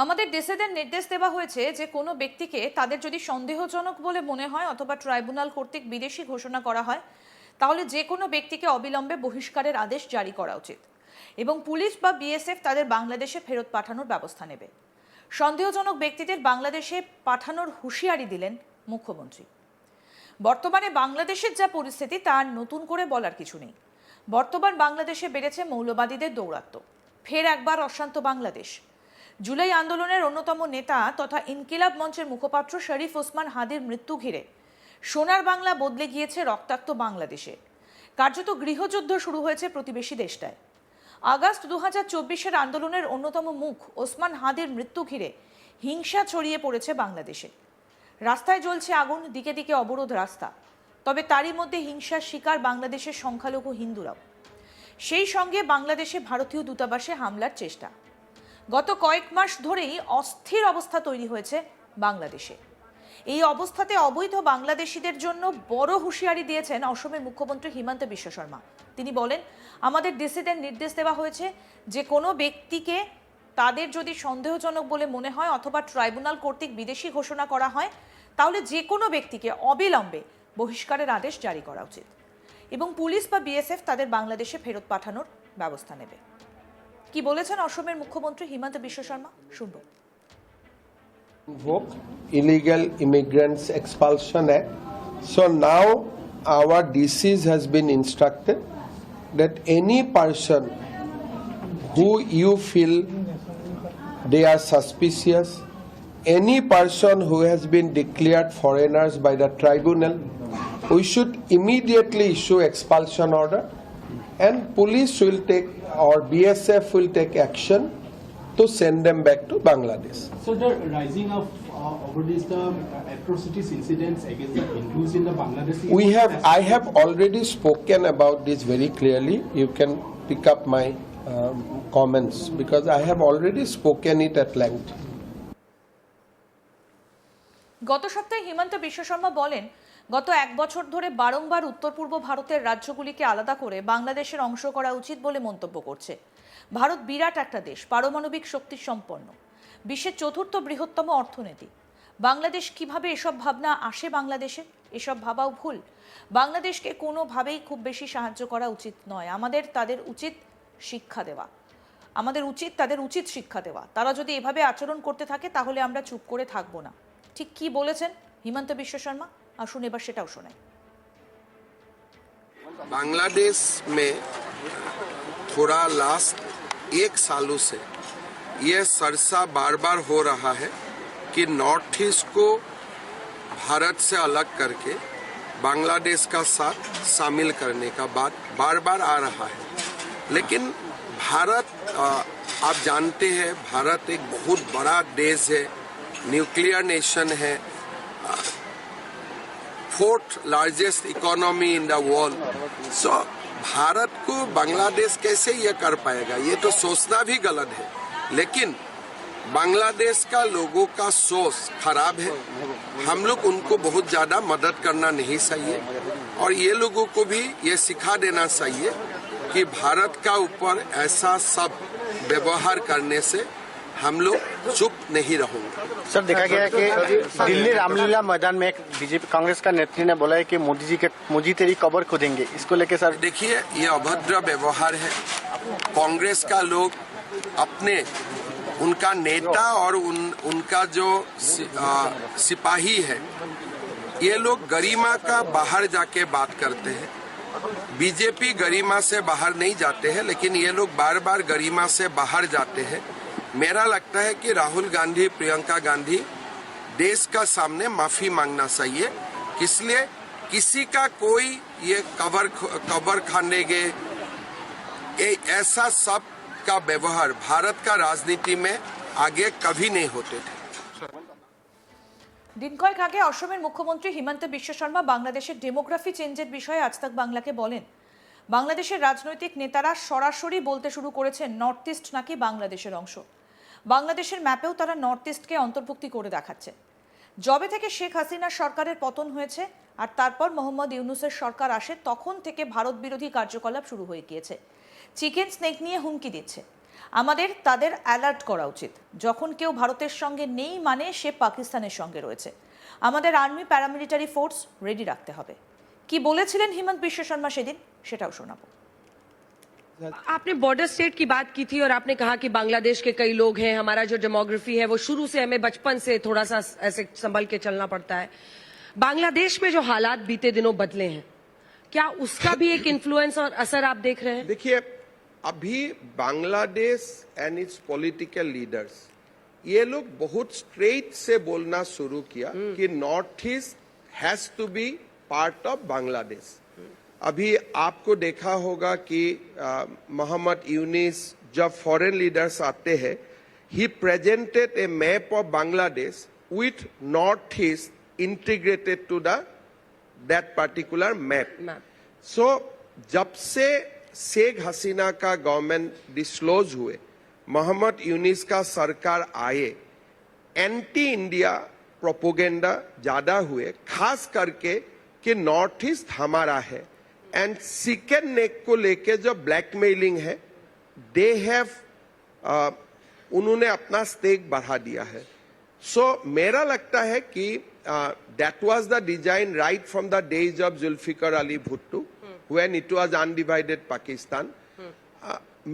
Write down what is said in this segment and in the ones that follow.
আমাদের দেশেদের নির্দেশ দেওয়া হয়েছে যে কোনো ব্যক্তিকে তাদের যদি সন্দেহজনক বলে মনে হয় অথবা ট্রাইব্যুনাল কর্তৃক বিদেশি ঘোষণা করা হয় তাহলে যে কোনো ব্যক্তিকে অবিলম্বে বহিষ্কারের আদেশ জারি করা উচিত এবং পুলিশ বা বিএসএফ তাদের বাংলাদেশে ফেরত পাঠানোর ব্যবস্থা নেবে। সন্দেহজনক ব্যক্তিদের বাংলাদেশে পাঠানোর হুঁশিয়ারি দিলেন মুখ্যমন্ত্রী। বর্তমানে বাংলাদেশের যা পরিস্থিতি তা নতুন করে বলার কিছু নেই। বর্তমান বাংলাদেশে বেড়েছে মৌলবাদীদের দৌরাত্ম্য। ফের একবার অশান্ত বাংলাদেশ। জুলাই আন্দোলনের অন্যতম নেতা তথা ইনকিলাব মঞ্চের মুখপাত্র শরীফ ওসমান হাদির মৃত্যু ঘিরে সোনার বাংলা বদলে গিয়েছে রক্তাক্ত বাংলাদেশে। কার্যত গৃহযুদ্ধ শুরু হয়েছে প্রতিবেশী দেশটায়। আগস্ট 2024-এর আন্দোলনের অন্যতম মুখ ওসমান হাদির মৃত্যু ঘিরে হিংসা ছড়িয়ে পড়েছে বাংলাদেশে। রাস্তায় জ্বলছে আগুন, দিকে দিকে অবরোধ রাস্তা। তবে তারই মধ্যে হিংসার শিকার বাংলাদেশের সংখ্যালঘু হিন্দুরাও। সেই সঙ্গে বাংলাদেশে ভারতীয় দূতাবাসে হামলার চেষ্টা। গত কয়েক মাস ধরেই অস্থির অবস্থা তৈরি হয়েছে বাংলাদেশে। এই অবস্থাতে অবৈধ বাংলাদেশিদের জন্য বড় হুঁশিয়ারি দিয়েছেন অসমের মুখ্যমন্ত্রী হিমন্ত বিশ্ব শর্মা। তিনি বলেন, আমাদের ডিসিদের নির্দেশ দেওয়া হয়েছে যে কোনো ব্যক্তিকে তাদের যদি সন্দেহজনক বলে মনে হয় অথবা ট্রাইব্যুনাল কর্তৃক বিদেশি ঘোষণা করা হয় তাহলে যে কোনো ব্যক্তিকে অবিলম্বে বহিষ্কারের আদেশ জারি করা উচিত এবং পুলিশ বা বিএসএফ তাদের বাংলাদেশে ফেরত পাঠানোর ব্যবস্থা নেবে। কি বলেছেন অসমের মুখ্যমন্ত্রী হিমন্ত বিশ্ব শর্মা, শুনব। Invoke Illegal Immigrants Expulsion Act. So now our DCs has been instructed that any person who you feel they are suspicious, any person who has been declared foreigners by the tribunal, we should immediately issue expulsion order and police will take or BSF will take action to send them back to Bangladesh. So the rising of over these atrocities incidents against the Hindus in the Bangladesh. I have already spoken about this very clearly. You can pick up my comments because I have already spoken it at length. গত সপ্তাহে হিমন্ত বিশ্ব শর্মা বলেন, গত এক বছর ধরে বারংবার উত্তর পূর্ব ভারতের রাজ্যগুলিকে আলাদা করে বাংলাদেশের অংশ করা উচিত বলে মন্তব্য করছে। ভারত বিরাট একটা দেশ, পারমাণবিক শক্তি সম্পন্ন, বিশ্বের চতুর্থ বৃহত্তম অর্থনীতি। বাংলাদেশ কিভাবে এসব ভাবনা আসে বাংলাদেশে? এসব ভাবাও ভুল। বাংলাদেশকে কোনোভাবেই খুব বেশি সাহায্য করা উচিত নয়। আমাদের তাদের উচিত শিক্ষা দেওয়া। তাদের উচিত শিক্ষা দেওয়া। তারা যদি এভাবে আচরণ করতে থাকে তাহলে আমরা চুপ করে থাকবো না। ঠিক কি বলেছেন হিমন্ত বিশ্ব শর্মা, আসুন এবার সেটাও শোনাই। बांग्लादेश में थोड़ा लास्ट एक सालों से ये चर्चा बार बार हो रहा है कि नॉर्थ ईस्ट को भारत से अलग करके बांग्लादेश का साथ शामिल करने का बात बार बार आ रहा है। लेकिन भारत आप जानते हैं भारत एक बहुत बड़ा देश है, न्यूक्लियर नेशन है, fourth largest economy in the world. So Bharat को बांग्लादेश कैसे ये कर पाएगा, ये तो सोचना भी गलत है। लेकिन बांग्लादेश का लोगों का सोच खराब है, हम लोग उनको बहुत ज्यादा मदद करना नहीं चाहिए और ये लोगों को भी ये सिखा देना चाहिए कि भारत का ऊपर ऐसा सब व्यवहार करने से हम लोग चुप नहीं रहेंगे। सर, देखा गया है कि दिल्ली रामलीला मैदान में एक बीजेपी कांग्रेस का नेत्री ने बोला है कि मोदी तेरी कब्र खोदेंगे, इसको लेके सर देखिए ये अभद्र व्यवहार है। कांग्रेस का लोग अपने उनका नेता और उनका जो सिपाही है ये लोग गरिमा का बाहर जाके बात करते हैं। बीजेपी गरिमा से बाहर नहीं जाते हैं, लेकिन ये लोग बार बार गरिमा से बाहर जाते हैं। मेरा लगता है कि राहुल गांधी, प्रियंका गांधी देश का सामने माफी मांगना चाहिए। इसलिए किसी का कोई ये कबर खाने के ऐसा सब का व्यवहार भारत का राजनीति में आगे कभी नहीं होते थे। দিন কয়েক আগে অসমের মুখ্যমন্ত্রী হিমন্ত বিশ্ব শর্মা বাংলাদেশের ডেমোগ্রাফি চেঞ্জের বিষয়ে আজ তাক বাংলাকে বলেন, বাংলাদেশের রাজনৈতিক নেতারা সরাসরি বলতে শুরু করেছেন নর্থ ইস্ট নাকি বাংলাদেশের অংশ। বাংলাদেশের ম্যাপেও তারা নর্থ ইস্টকে অন্তর্ভুক্তি করে দেখাচ্ছে। জবে থেকে শেখ হাসিনার সরকারের পতন হয়েছে আর তারপর মোহাম্মদ ইউনূসের সরকার আসে তখন থেকে ভারত বিরোধী কার্যকলাপ শুরু হয়ে গিয়েছে। চিকেন স্নেক নিয়ে হুমকি দিচ্ছে। আমাদের তাদের অ্যালার্ট করা উচিত। যখন কেউ ভারতের সঙ্গে নেই মানে সে পাকিস্তানের সঙ্গে রয়েছে। আমাদের আর্মি প্যারামিলিটারি ফোর্স রেডি রাখতে হবে। কি বলেছিলেন হিমন্ত বিশ্ব শর্মা সেদিন সেটাও শোনাবো। आपने बॉर्डर स्टेट की बात की थी और आपने कहा कि बांग्लादेश के कई लोग हैं, हमारा जो डेमोग्राफी है वो शुरू से हमें बचपन से थोड़ा सा ऐसे संभल के चलना पड़ता है। बांग्लादेश में जो हालात बीते दिनों बदले हैं, क्या उसका भी एक इन्फ्लुएंस और असर आप देख रहे हैं? देखिए, अभी Bangladesh and its political leaders ये लोग बहुत स्ट्रेट से बोलना शुरू किया कि north east has to be part of Bangladesh. अभी आपको देखा होगा कि मोहम्मद यूनिस जब फॉरेन लीडर्स आते हैं, he presented a map of Bangladesh with north east integrated to that particular map. So जब से शेख हसीना का गवर्नमेंट डिस्क्लोज हुए, मोहम्मद यूनिस का सरकार आए, एंटी इंडिया प्रोपोगेंडा ज्यादा हुए, खास करके कि नॉर्थ ईस्ट हमारा है। एंड चिकन नेक को लेके जो ब्लैकमेलिंग है, दे हैव उन्होंने अपना स्टेक बढ़ा दिया है। सो मेरा लगता है कि that was the design right from the days of Zulfikar Ali Bhutto when it was undivided Pakistan.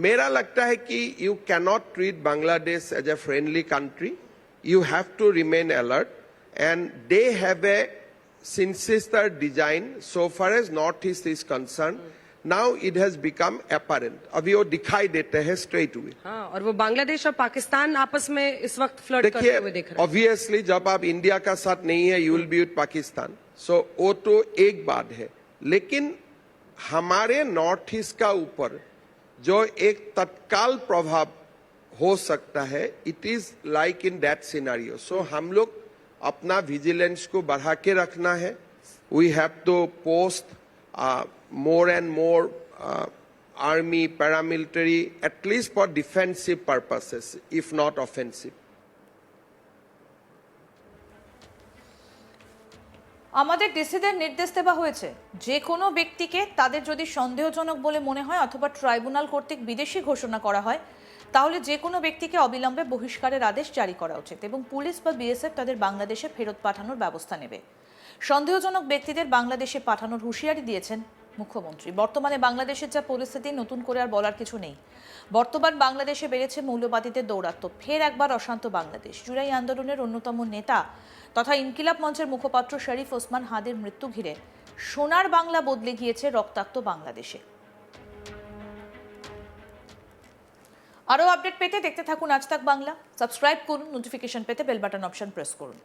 मेरा लगता है कि you cannot treat Bangladesh as a friendly country, you have to remain alert and they have a sinister design so far as north east is concerned. Now it has become apparent. अभी वो दिखाई देते हैं straight away. हाँ, और वो बांग्लादेश और पाकिस्तान आपस में इस वक्त फ्लर्ट करते हुए देख रहे हैं। ऑब्वियसली जब आप इंडिया का साथ नहीं है, you will be with Pakistan, so वो तो एक बात है, लेकिन हमारे नॉर्थ ईस्ट का ऊपर जो एक तत्काल प्रभाव हो सकता है, it is like in that scenario. So हम लोग अपना विजिलेंस को बढ़ा के रखना है। We have to post more and more army paramilitary at least for defensive purposes if not offensive. আমাদের ডিসিদের নির্দেশ দেওয়া হয়েছে যে কোনো ব্যক্তিকে তাদের যদি সন্দেহজনক বলে মনে হয় অথবা ট্রাইব্যুনাল কর্তৃক বিদেশি ঘোষণা করা হয়, তাহলে যে কোনো ব্যক্তিকে অবিলম্বে বহিষ্কারের আদেশ জারি করা উচিত এবং পুলিশ বা বিএসএফ তাদের বাংলাদেশে ফেরত পাঠানোর ব্যবস্থা নেবে। সন্দেহজনক ব্যক্তিদের বাংলাদেশে পাঠানোর হুঁশিয়ারি দিয়েছেন মুখ্যমন্ত্রী। বর্তমানে বাংলাদেশের যা পরিস্থিতি, নতুন করে আর বলার কিছু নেই। বর্তমান বাংলাদেশে বেড়েছে মৌলবাদীদের দৌরাত্ম্য। ফের একবার অশান্ত বাংলাদেশ। জুলাই আন্দোলনের অন্যতম নেতা তথা ইনকিলাব মঞ্চের মুখপাত্র শরীফ ওসমান হাদির মৃত্যু ঘিরে সোনার বাংলা বদলে গিয়েছে রক্তাক্ত বাংলাদেশে। আরও আপডেট পেতে দেখতে থাকুন আজ তাক বাংলা। সাবস্ক্রাইব করুন, নোটিফিকেশন পেতে বেল বাটন অপশন প্রেস করুন।